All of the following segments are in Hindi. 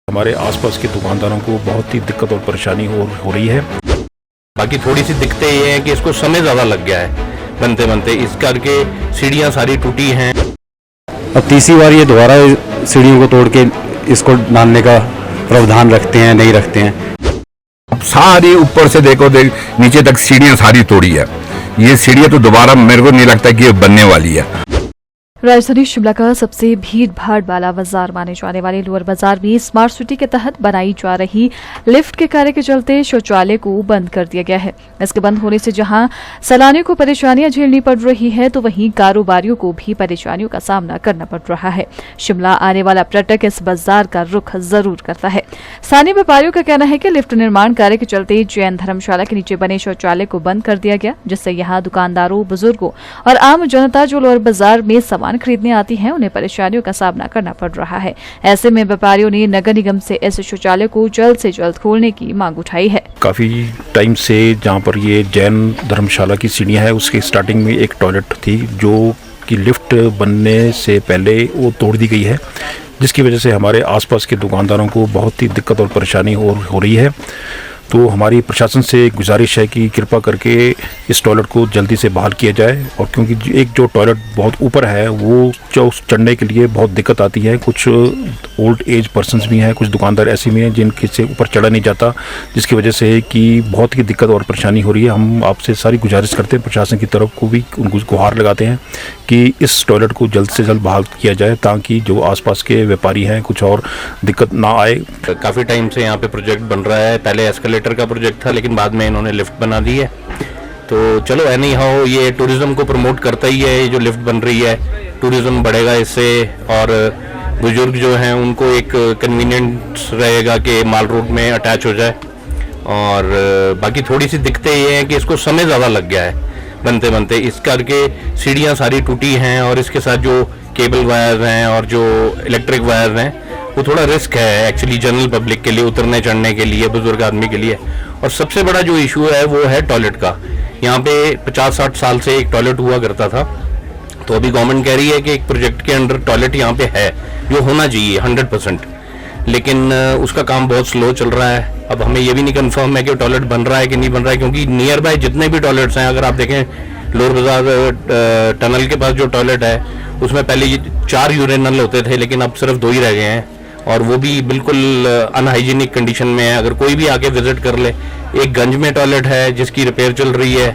हमारे आसपास के दुकानदारों को बहुत ही दिक्कत और परेशानी हो रही है। बाकी थोड़ी सी दिक्कतें ये हैं कि इसको समय ज़्यादा लग गया है बनते बनते, इस करके सीढ़ियाँ सारी टूटी हैं। अब तीसरी बार ये दोबारा सीढ़ियों को तोड़ के इसको डालने का प्रावधान रखते हैं, नहीं रखते हैं। सारी ऊपर से देखो नीचे तक सीढ़ियाँ सारी तोड़ी है। ये सीढ़ियाँ तो दोबारा मेरे को नहीं लगता कि ये बनने वाली है। राजधानी शिमला का सबसे भीड़ भाड़ वाला बाजार माने जाने वाले लोअर बाजार में स्मार्ट सिटी के तहत बनाई जा रही लिफ्ट के कार्य के चलते शौचालय को बंद कर दिया गया है। इसके बंद होने से जहां सैलानियों को परेशानियां झेलनी पड़ रही है, तो वहीं कारोबारियों को भी परेशानियों का सामना करना पड़ रहा है। शिमला आने वाला पर्यटक इस बाजार का रुख जरूर करता है। स्थानीय व्यापारियों का कहना है कि लिफ्ट निर्माण कार्य के चलते जैन धर्मशाला के नीचे बने शौचालय को बंद कर दिया गया, जिससे यहाँ दुकानदारों, बुजुर्गों और आम जनता जो लोअर बाजार में सामान खरीदने आती हैं, उन्हें परेशानियों का सामना करना पड़ रहा है। ऐसे में व्यापारियों ने नगर निगम से इस शौचालय को जल्द से जल्द खोलने की मांग उठाई है। काफी टाइम से जहाँ पर ये जैन धर्मशाला की सीढ़ियाँ है, उसके स्टार्टिंग में एक टॉयलेट थी जो कि लिफ्ट बनने से पहले वो तोड़ दी गई है, जिसकी वजह से हमारे आसपास के दुकानदारों को बहुत ही दिक्कत और परेशानी हो रही है। तो हमारी प्रशासन से गुजारिश है कि कृपा करके इस टॉयलेट को जल्दी से बहाल किया जाए। और क्योंकि एक जो टॉयलेट बहुत ऊपर है, वो जो चढ़ने के लिए बहुत दिक्कत आती है। कुछ ओल्ड एज पर्सन्स भी हैं, कुछ दुकानदार ऐसे भी हैं जिनके से ऊपर चढ़ा नहीं जाता, जिसकी वजह से कि बहुत ही दिक्कत और परेशानी हो रही है। हम आपसे सारी गुजारिश करते हैं, प्रशासन की तरफ को भी उनको गुहार लगाते हैं कि इस टॉयलेट को जल्द से जल्द बहाल किया जाए, ताकि जो आसपास के व्यापारी हैं कुछ और दिक्कत ना आए। काफ़ी टाइम से यहाँ पे प्रोजेक्ट बन रहा है। पहले एस्केलेटर का प्रोजेक्ट था, लेकिन बाद में इन्होंने लिफ्ट बना दी है। तो चलो एनी हाउ ये टूरिज्म को प्रमोट करता ही है। ये जो लिफ्ट बन रही है, टूरिज्म बढ़ेगा इससे, और बुजुर्ग जो हैं उनको एक कन्वीनियंस रहेगा कि माल रोड में अटैच हो जाए। और बाकी थोड़ी सी दिक्कतें ये हैं कि इसको समय ज़्यादा लग गया है बनते बनते, इस करके सीढ़ियाँ सारी टूटी हैं, और इसके साथ जो केबल वायर हैं और जो इलेक्ट्रिक वायर हैं, वो थोड़ा रिस्क है एक्चुअली जनरल पब्लिक के लिए, उतरने चढ़ने के लिए, बुजुर्ग आदमी के लिए। और सबसे बड़ा जो इशू है वो है टॉयलेट का। यहाँ पे 50-60 साल से एक टॉयलेट हुआ करता था, तो अभी गवर्नमेंट कह रही है कि एक प्रोजेक्ट के अंडर टॉयलेट यहाँ पे है, जो होना चाहिए 100%, लेकिन उसका काम बहुत स्लो चल रहा है। अब हमें ये भी नहीं कंफर्म है कि टॉयलेट बन रहा है कि नहीं बन रहा है, क्योंकि नियर बाय जितने भी टॉयलेट्स हैं, अगर आप देखें लोअर बाजार टनल के पास जो टॉयलेट है, उसमें पहले 4 यूरिनल होते थे, लेकिन अब सिर्फ 2 ही रह गए हैं, और वो भी बिल्कुल अनहाइजीनिक कंडीशन में है। अगर कोई भी आके विजिट कर ले, एक गंज में टॉयलेट है जिसकी रिपेयर चल रही है,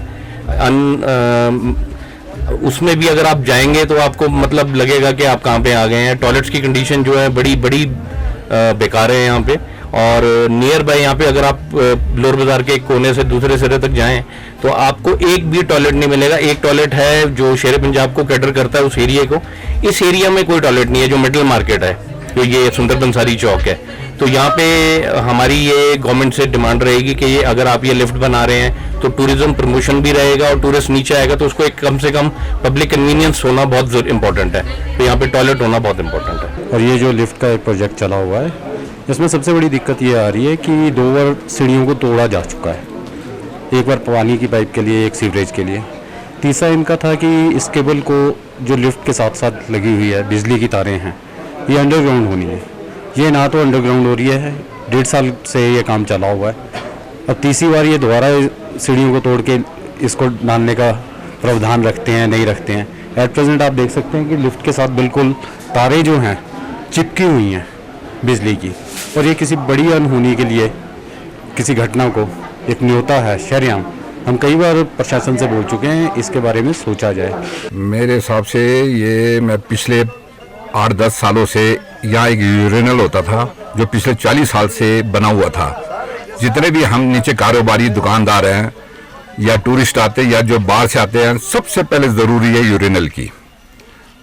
उसमें भी अगर आप जाएंगे तो आपको मतलब लगेगा कि आप कहाँ पे आ गए हैं। टॉयलेट्स की कंडीशन जो है बड़ी बेकार है यहाँ पे। और नियर बाय यहाँ पे अगर आप लोअर बाजार के एक कोने से दूसरे सिरे तक जाएं तो आपको एक भी टॉयलेट नहीं मिलेगा। एक टॉयलेट है जो शेर पंजाब को कैटर करता है, उस एरिया को। इस एरिया में कोई टॉयलेट नहीं है, जो मिडिल मार्केट है, तो ये सुंदर बंसारी चौक है। तो यहाँ पे हमारी ये गवर्नमेंट से डिमांड रहेगी कि ये अगर आप ये लिफ्ट बना रहे हैं तो टूरिज्म प्रमोशन भी रहेगा, और टूरिस्ट नीचे आएगा तो उसको एक कम से कम पब्लिक कन्वीनियंस होना बहुत इंपॉर्टेंट है। तो यहाँ पे टॉयलेट होना बहुत इंपॉर्टेंट है। और ये जो लिफ्ट का एक प्रोजेक्ट चला हुआ है, इसमें सबसे बड़ी दिक्कत ये आ रही है कि 2 बार सीढ़ियों को तोड़ा जा चुका है। एक बार पानी की पाइप के लिए, एक सीवरेज के लिए। तीसरा इनका था कि इस केबल को जो लिफ्ट के साथ साथ लगी हुई है, बिजली की तारें हैं, ये अंडरग्राउंड होनी है। ये ना तो अंडरग्राउंड हो रही है, 1.5 साल से ये काम चला हुआ है। अब तीसरी बार ये दोबारा सीढ़ियों को तोड़ के इसको डालने का प्रावधान रखते हैं, नहीं रखते हैं। एट प्रेजेंट आप देख सकते हैं कि लिफ्ट के साथ बिल्कुल तारें जो हैं चिपकी हुई हैं बिजली की, और ये किसी बड़ी अनहोनी के लिए, किसी घटना को एक न्योता है, शर्याम। हम कई बार प्रशासन से बोल चुके हैं, इसके बारे में सोचा जाए। मेरे हिसाब से ये मैं पिछले 8-10 सालों से यहाँ एक यूरिनल होता था, जो पिछले 40 साल से बना हुआ था। जितने भी हम नीचे कारोबारी दुकानदार हैं या टूरिस्ट आते हैं या जो बाहर से आते हैं, सबसे पहले ज़रूरी है यूरिनल की।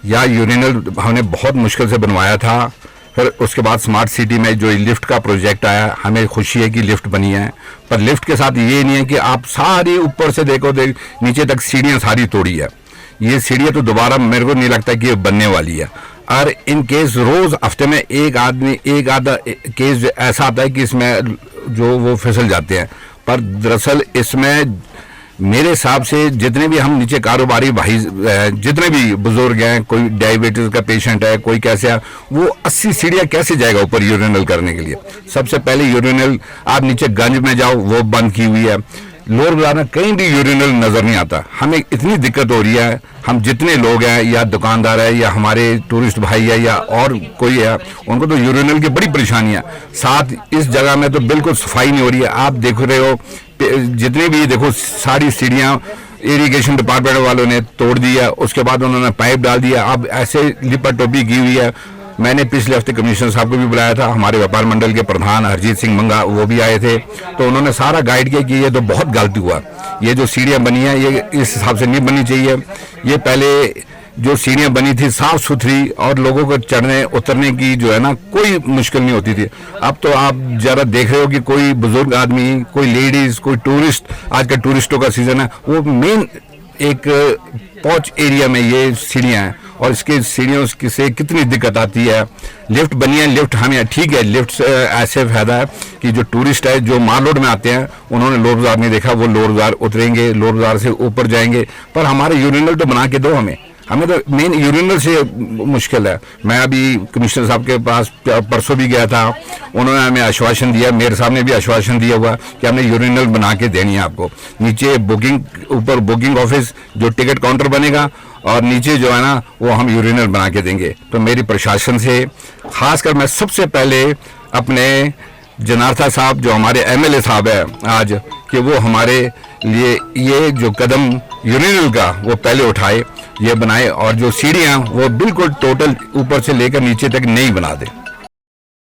या यूरिनल हमने बहुत मुश्किल से बनवाया था। फिर उसके बाद स्मार्ट सिटी में जो लिफ्ट का प्रोजेक्ट आया, हमें खुशी है कि लिफ्ट बनी है। पर लिफ्ट के साथ ये नहीं है कि आप सारी ऊपर से देखो नीचे तक सीढ़ियाँ सारी तोड़ी है। ये सीढ़ियाँ तो दोबारा मेरे को नहीं लगता कि ये बनने वाली है। और इन केस रोज़ हफ्ते में एक आधा केस ऐसा आता है कि इसमें जो वो फिसल जाते हैं। पर दरअसल इसमें मेरे हिसाब से जितने भी हम नीचे कारोबारी भाई जितने भी बुजुर्ग हैं, कोई डायबिटीज का पेशेंट है, कोई कैसे है, वो 80 सीढ़ियाँ कैसे जाएगा ऊपर यूरिनल करने के लिए। सबसे पहले यूरिनल आप नीचे गंज में जाओ, वो बंद की हुई है। लोअर बाजार में कहीं भी यूरिनल नजर नहीं आता। हमें इतनी दिक्कत हो रही है, हम जितने लोग हैं या दुकानदार है या हमारे टूरिस्ट भाई है या और कोई है, उनको तो यूरिनल की बड़ी परेशानी है। साथ इस जगह में तो बिल्कुल सफाई नहीं हो रही है। आप देख रहे हो जितनी भी देखो सारी सीढ़ियाँ इरिगेशन डिपार्टमेंट वालों ने तोड़ दिया, उसके बाद उन्होंने पाइप डाल दिया, अब ऐसे लिपा टोपी की हुई है। मैंने पिछले हफ्ते कमिश्नर साहब को भी बुलाया था, हमारे व्यापार मंडल के प्रधान हरजीत सिंह मंगा वो भी आए थे, तो उन्होंने सारा गाइड किया कि ये तो बहुत गलती हुआ, ये जो सीढ़ियाँ बनी हैं ये इस हिसाब से नहीं बननी चाहिए। ये पहले जो सीढ़ियाँ बनी थी साफ सुथरी और लोगों को चढ़ने उतरने की जो है ना कोई मुश्किल नहीं होती थी। अब तो आप जरा देख रहे हो कि कोई बुजुर्ग आदमी, कोई लेडीज, कोई टूरिस्ट, आज का टूरिस्टों का सीजन है, वो मेन एक पहुंच एरिया में ये सीढ़ियाँ हैं और इसके सीढ़ियों से कितनी दिक्कत आती है। लिफ्ट बनी है, लिफ्ट हमें ठीक है, लिफ्ट से ऐसे फायदा है कि जो टूरिस्ट है जो माल रोड में आते हैं उन्होंने लोअर बाजार नहीं देखा, वो लोअर बाजार उतरेंगे, लोअर बाजार से ऊपर जाएंगे, पर हमारे यूरिनल तो बना के दो हमें तो मेन यूरिनल से मुश्किल है। मैं अभी कमिश्नर साहब के पास परसों भी गया था, उन्होंने हमें आश्वासन दिया, मेयर साहब ने भी आश्वासन दिया हुआ कि हमने यूरिनल बना के देनी है आपको। नीचे बुकिंग, ऊपर बुकिंग ऑफिस जो टिकट काउंटर बनेगा और नीचे जो है ना वो हम यूरिनल बना के देंगे। तो मेरी प्रशासन से खासकर मैं सबसे पहले अपने जनार्था साहब जो हमारे एमएलए साहब है आज, कि वो हमारे लिए ये जो कदम यूरिनल का वो पहले उठाए, ये बनाए और जो सीढ़ियाँ वो बिल्कुल टोटल ऊपर से लेकर नीचे तक नहीं बना दे।